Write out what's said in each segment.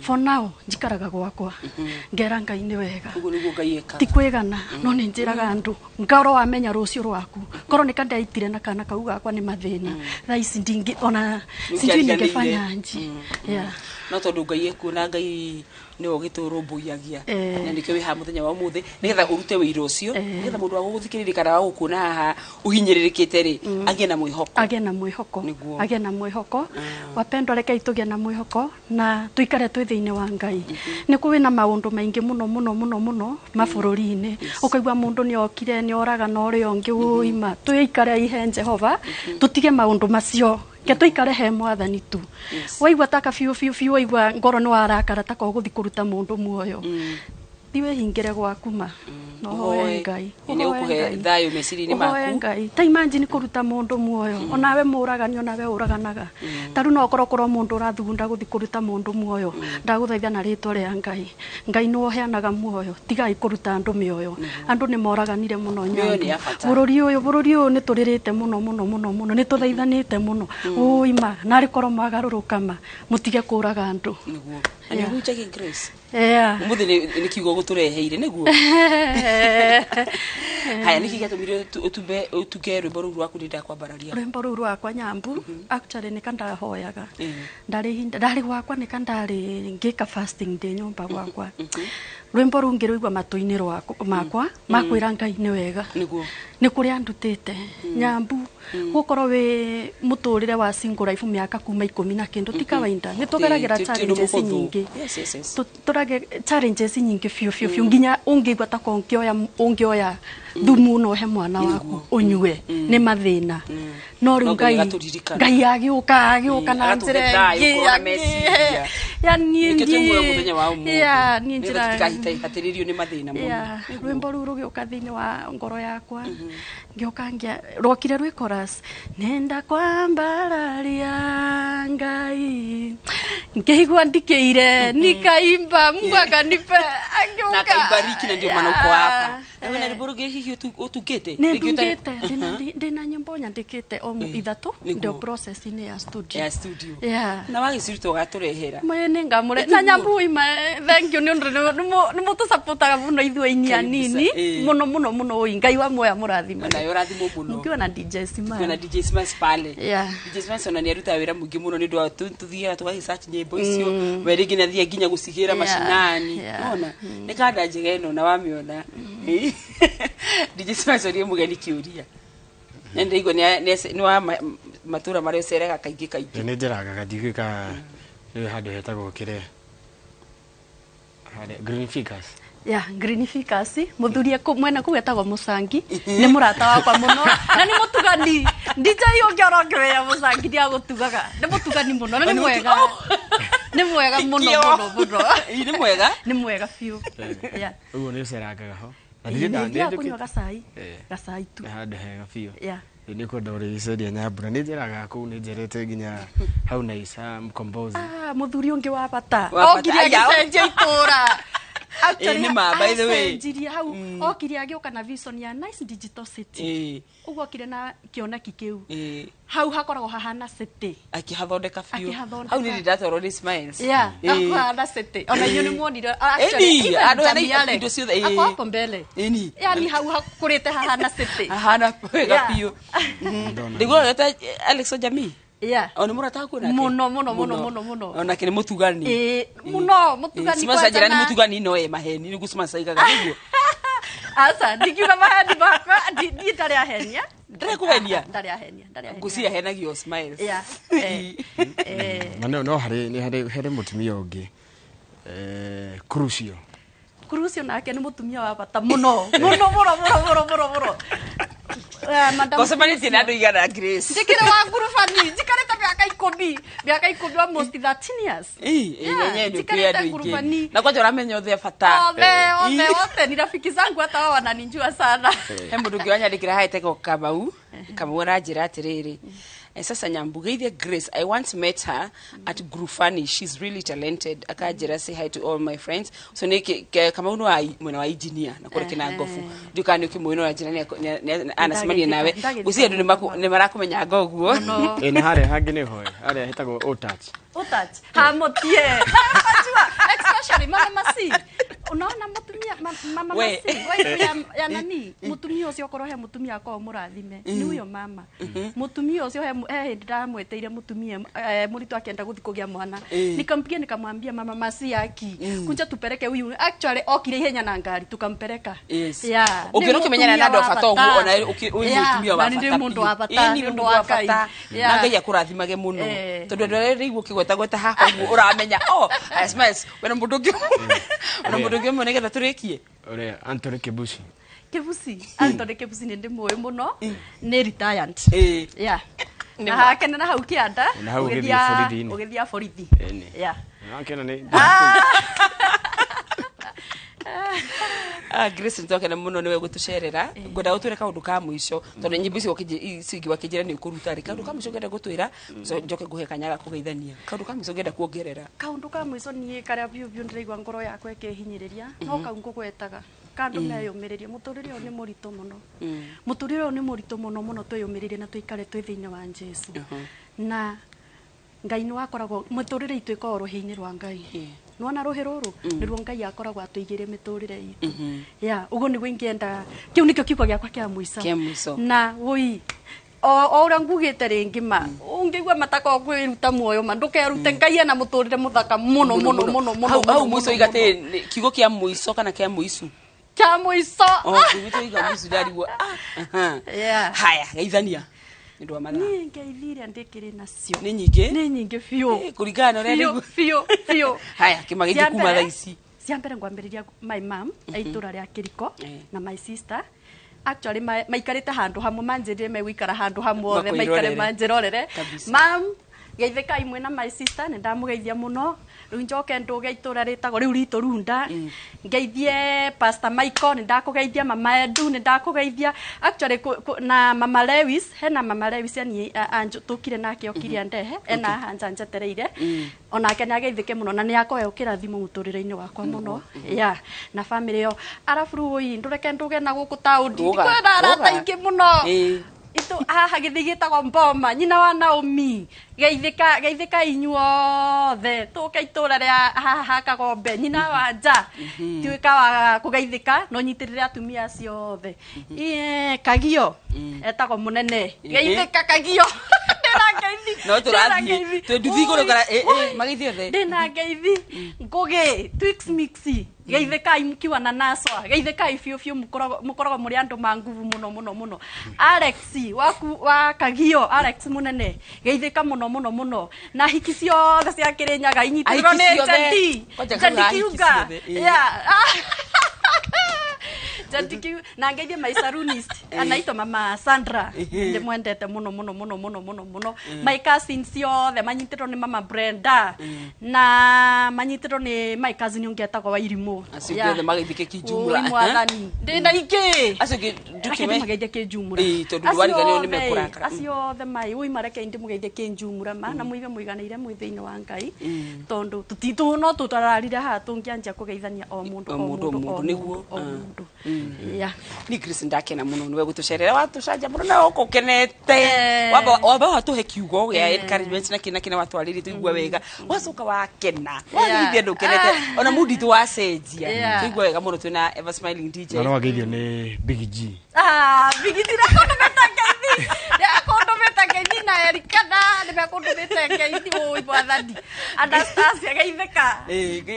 for now njikaraga gwakwa ngera Ngai ni wega uguo niguo Ngai eka ti kwigana no ni njiraga andu ngaro wamenya rucio rwaku koro ni kanda itire na kana kau gakwa ni mathina tha ici ndingi ona sijui ningefanya nji no tondu Ngai ekuona Ngai ni ogiturumbuyagia na nikio wi ha muthenya wa muthi nigetha urute wira ucio nigetha mundu aguguthikiriria kana wagukuona haha uhinyiririkite ri agie na mwihoko wapendwa reke itugie na mwihoko na tuikare twi thiini wa Ngai ni kuwi na maundu maingi muno mabururi-ini ukaigwa mundu ni okire ni oraga no ri ongi uima tuikare ihe Jehova tutige maundu macio ke tuikare he mwathani tu waigwa taka fiu waigwa ngoro ni warakara taka guthi kuruta mundu muoyo diwe hingire gwakuma no hoye Ngai ni ukuhe thayo meciri-ini maku Ngai ta imagine kuruta mundu muoyo onawe muragani onawe uraganaga taru no korokoro mundu rathugunda guthi kuruta mundu muoyo ndaguthaitha na ritwa ria Ngai no heanaga muoyo tigai kuruta andu mioyo andu ni moraganire muno nyambi bururi uyu ni turirite muno ni tuthaithanite muno uima nari koro magarurukama mutige kuraga andu ani huchage Grace umuthi ni kiugo gutureheire niguo haya niki gatumire utuge rwimbo ru rwaku ni ndakwambararia rwimbo ru rwakwa nyambu actually ni kanda hoyaga ndari gwakwa ni kandari ngika fasting day nyumba gwakwa rwimbo ru ngirugwa matu-ini makwa makwira Ngai ni wega niguo ni kuria ndutite nyambu gukorwo wi muturire wa single life miaka kuma 10 na kindu ti kawaida ni tugeragira challenges nyingi turage challenges nyingi fiu nginya ungigwa ta ungioya thumu no he mwana waku unyue ni mathina no ri Ngai agiuka na njira ya ni njira hatiririo ni mathina muno rwimbo ru rugiuka thiini wa ngoro yakwa ngiokangia rokire rwi chorus nenda kwambararia Ngai ngigwa ndikiire nikaimba mpaka nipe agiuka na kaibariki na ndio maana uko hapa wewe na riburuge hihi utukete ndina nyimbo nyandikite ithatu ndio process ini ya studio na wagicirito gaturehera mwene ngamure na nyambu ima thank you ni mutu supportaga muno ithu inya nini muno Ngai wa moya murathima na yorathimo muno ukiwa na DJ Smash pale DJ Smash ona ni aruta wira muingi muno ni ndu tuthiaga tugasearch nyimbo icio werigi na thia nginya gucigira mashinani ona ni kanda njega ino na wamiona DJ Smash ori mugeni kiuria nende igo ni wa matura mari cerega kaingi ni njiraga gathigika ni handu hetagwo kire hade Green Figures Green Figures muthurie mwena kugetagwo Musangi ni murata wakwa muno na ni mutugani DJ ongiorongwe ya Musangi dia gutugaga ni mutugani muno na ni mwega ni mwega muno ni mwega fiu uguo ni ceragaga ho ndio kunywa gasai tu handu hega fiu ni ko ndori iceria nyambura ni njiraga ku ni njerete nginya hau na isa mkombozi muthuri ungi wa bata ogiria gicenjia itura ni ma by the way jiria hau okiri agioka na vision ya nice digital city uguo kire na kioneki kiu hau hakoragwo hahana city akihathondeka fiu hau ni ndatoro ni Smiles hahana city ona yuni monire actually ando ana indo ciothe hapo mbele yani hau hakurite hahana city hahana wega fiu ndigo yata Alex Jamii ona murata ku nake muno ona kire mutugani muno mutugani Smash ajira ni mutugani no maheni ni gusuma igaga niguo asa ndikiuga maheni bakwa ndi ndari ahenia ndari kugenia gucia henagio Smiles no hari mutumia ungi Crucio nake ni mutumia wa bata muno Kosemanite na andu igana Grace njikire wa ngurufani njikarite miaka 10 almost 13 years yenye ndio pia ndio na kwa jora menyo the fata wote ni rafiki zangu hata wao wananijua sana he mundu ngiwanya ndikira haite ko Kamau ranjira atiriri sasa nyambugeithia Grace I once met her at Grufani she's really talented akajira say hi to all my friends so niki Kamau no mwena wa engineer na kule kina ngofu ndukani ukimwino na jirani anasimania nawe gucia ndu ni marakumenya ngoguo ni hare hangi ni hoye hare hetagwo Otach hamotie ajua we ya nani mutumia ucio korwo he mutumia ko murathime ni uyo mama mutumia ucio he ndamweteire mutumia muritu akienda guthi kugia mwana nikampigia nikamwambia mama Masiaki kuja tupeleke huyu actually okire ihenya na ngari tukampeleka yeah ukiro kimenyana na ndo bata uguo ona uyu mutumia wa bata ndi mundu wa bata ni mundu wa bata na ngai akurathimage muno tondu ndore igwo kigweta gweta haha uguo uramenya I smiles wena mundu ngi ona mundu ngi mo negetha turikie ore Anthony Kebusi Anthony Kebusi ndi moyo muno ni retired yeah na hakena na hau kianda ugithia borithi yeah hakena ni Grace ntokena muno niwe gutucerera ngoda utwira kaundu ka mwisho tondu nyimbo icio icingi wakijira ni ukuruta ri kaundu ka mwisho ngenda gutwira njoke guhe kanyaga kugeithania kaundu ka mwisho ngenda kuongerera kaundu ka mwisho ni karia biu ndiraigwa ngoro yakwa ikihinyiriria no kaungu gwetaga kandu meyumiririe muturire ni murito muno muturire ni murito muno twiyumiririe na tuikare twi thiini wa Jesu na ngai ni wakoragwo muturire itu ikorwo ruhiini rwa ngai nwana ruhi ruru ni ruo ngai akoragwo atuigire miturire itu ya ugo ni gwingienda kiu nikio kiugo giakwa kia muico na woi ora ngugite ringi ma ungigwa matako kwiruta muoyo ma ndukerute ngai na muturire muthaka muno hau muico igate kiugo kia muico kana kia muicu kia muico kiugo iga muicu darigwa haya geithania ndo amana ni ngeithire ndikiri nacio ni nyingi fiu kuringana ore fiu haya kimageithia kuma thaisi cia mbere ngwambiriria my mom aitura ria kiriko na my sister actually maikarite handu hamwe manjirire megwikara handu hamwe othe maikare manjirorere mam geithika imwe na my sister ni ndamugeithia muno riu njoke nduge itura ritagwo riu rito runda ngeithie pastor Michael ni ndakugeithia mama Edu ni ndakugeithia actually na mama Lewis hena mama Lewis ani anju tukire nake okiria ndehe ena hanja njetereire onake ni ageithike muno na ni akoe ukirathimo muturire-ini wakwa muno ya na family yo arafu rui ndureke nduge na guku taundi kwenda arata ingi muno itu haha githigitagwo Mboma nyina wa Naomi geithika inyuothe tuka itura ria haha Kagombe nyina wa Nja tuika wa kugeithika no nyitirire atumia ciothe Kagio etagwo munene geithika Kagio no turathi tuduthi kurugara magithi othe ndina ngeithi ngugi Twix Mixi geithika imkiwa na naswa geithika ifiu mukorogo muri andu ma nguvu muno Alex wa Kagio Alex munene geithika muno na hiki ciothe cia Kirinyaga inyitirwo ni Jadi kiuga Jadi na ngeithie my salonist anaitwa mama Sandra ndi mwendete muno my cousin ciothe manyitirwo ni mama Brenda na manyitirwo ni my cousin ungetagwo wa Irimu ciothe magithike kijumla mwathani ndina ingi acio ndukime mageithie kijumla tondu ndwariganio ni mekurakara acio the mai ui mareke ndi mugeithie kijumla ma na muive muiganire mwi thiini wa ngai tondu tutitu no tutararire ha tungianjia kugeithania o mundu niguo ya ni Grace ndakena muno niwe gutucerera watucanja muno na ukenete waba watuhe kiugo ya encouragement na kina watwariri tuigwa wega wacoka wakena wathithia ndukenete ona mudi tu wacenjia tuigwa wega muno twina Ever Smiling DJ no wageithio ni Big G Big G na kondo betangeithi ya kondo betangeithi na Erikana ni kondo betangeithi oi bwathani Anastasia geithika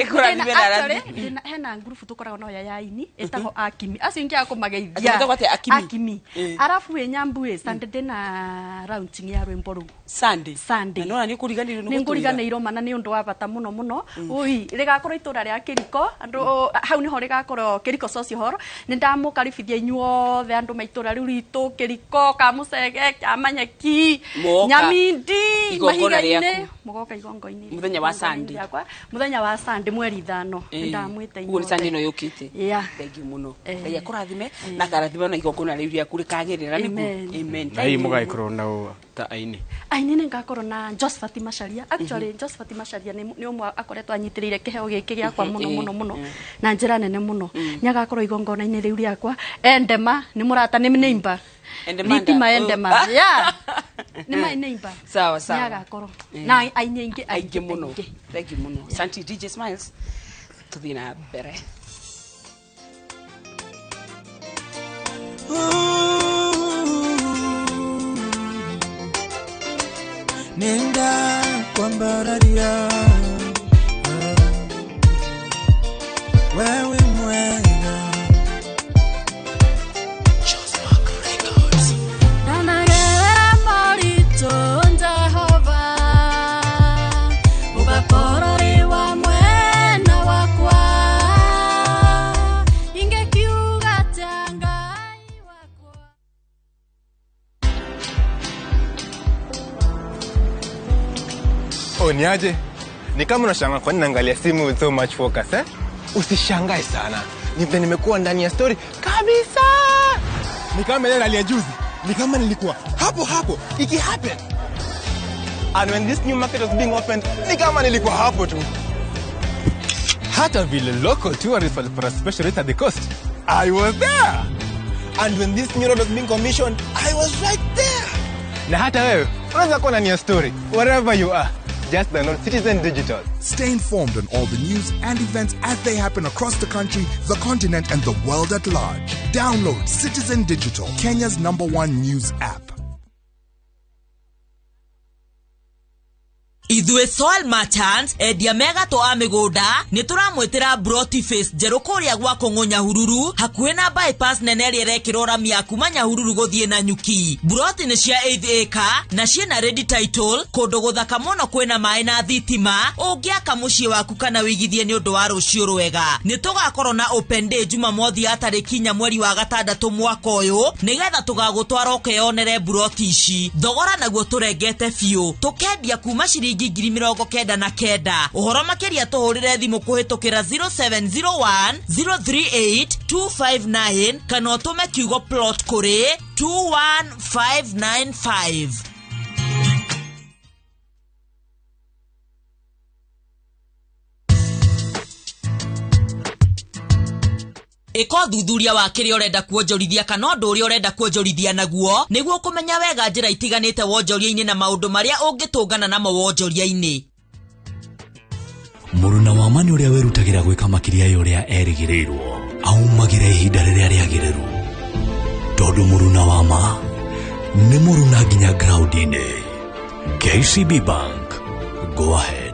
ikurathime na rathi hena group tukoragwo no ya ini etagwo Akimi acio ngia kumageithia Akimi arafu Nyambu Sunday na launching ya rwimbo ru Sunday no ni kuriganirwo ni nguriganirwo mana ni undu wa bata muno ui rigakorwo itura ria Kiriko andu hau ni ho rigakorwo Kiriko social hall ni ndamukaribithia inyuothe andu maitura riu ritu Kiriko Kamucege Kamanyeki Nyamindi mahiga-ini mugoka igongo-ini muthenya wa Sunday mweri 5 ndamwite inyuothe uo Sunday no yukite thank you muno ngai akurathime na karathime na igongona riu ria kuri kagirira ni amen ngai mugaikorwo na ta aini ni ngakorwo na Josephat Macharia actually Josephat Macharia ni umwe akoretwo anyitirire kiheo giki giakwa muno na njira nene muno nyagakorwo igongona-ini riu riakwa Endema ni murata ni neighbor Ritima Endema ni my neighbor sawa nyagakorwo na aini aingi muno thank you muno Santi DJ Smiles tuthina mbere nenda kwambararia wewe mwega Nanagera marito Jehova ugakorore wa mwena wakwa ingekiuga tangai wakwa Niaje? Ni kama unashangaa kwa nini naangalia simu with so much focus eh? Usishangae sana. Nimekuwa ndani ya story kabisa. Ni kama ile hali ya juzi. Ni kama nilikuwa hapo iki happen. And when this new market was being opened, ni kama nilikuwa hapo tu. Hata vile local tourists for a special rate at the coast, I was there. And when this new road was being commissioned, I was right there. Na hata wewe unaweza kuwa ndani ya story wherever you are. Just download Citizen Digital. Stay informed on all the news and events as they happen across the country, the continent, and the world at large. Download Citizen Digital, Kenya's #1 news app. Idwe soil merchants edia mega to amigoda nituramwetera broti face jerokoria gwa kongonya hururu hakuhe na bypass neneri erekirora miaku manya hururu gothie na nyuki broti ni cia 8 acre na ciena ready title kondo guthaka muno kwena mai na thitima ungiaka mucie waku kana wigithie ni undu wa rucio rwega nitugakorwo na open day Jumamothi atariki nya mweri wa gatandatu mwaka uyu nigetha tugagutwara ukeyonere broti ici thogora naguo turengete fiu tukendia kuma ciringi 99 uhoro makeria tuhurire thimu kuhitukira 0701 038 259 kana utume kiugo plot kuri 21595. Eko thuthuria wa kiri urenda kuonjorithia kana ndu uri urenda kuonjorithia naguo niguo kumenya wega njira itiganite wonjoria-ini na maundu maria ungitungana namo wonjoria-ini. Muruna wa mani uria werutagira gwika makiria yuria erigirirwo aumagira ihinda riria riagiriru tondu muruna wa ma ni muruna nginya ground-ini. KCB Bank, go ahead.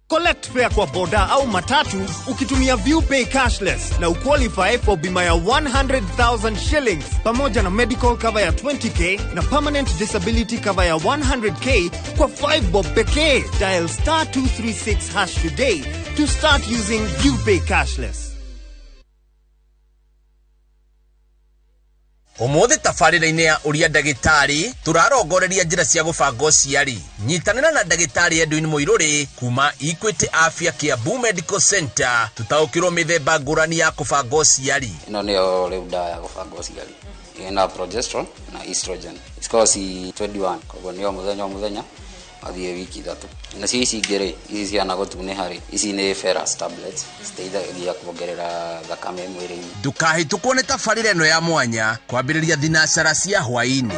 Collect fare kwa boda au matatu ukitumia ViewPay cashless na uqualify for bima ya 100,000 shillings pamoja na medical cover ya 20k na permanent disability cover ya 100k kwa 5 bob pekee. Dial *236# today to start using ViewPay cashless. Umuthi tafarira-ini ya uria ndagitari turarongoreria njira cia gubanga uciari nyitanira na ndagitari Edwin Muiruri kuma Equity Afya Kiambu Medical Center tutaukirwo mithemba ngurani ya kubanga uciari. Ino niyo riu dawa ya kubanga uciari ina progesterone na estrogen scosi 21 kwa niyo muthenya athie wiki 3 na ici ingire ici ciana gutune hari ici ni ferrous tablets citeithagia kuongerera thakame mwiri-ini. Ndukahitukwo ni tafarira ino ya mwanya kwambiriria thinacara cia hwaini.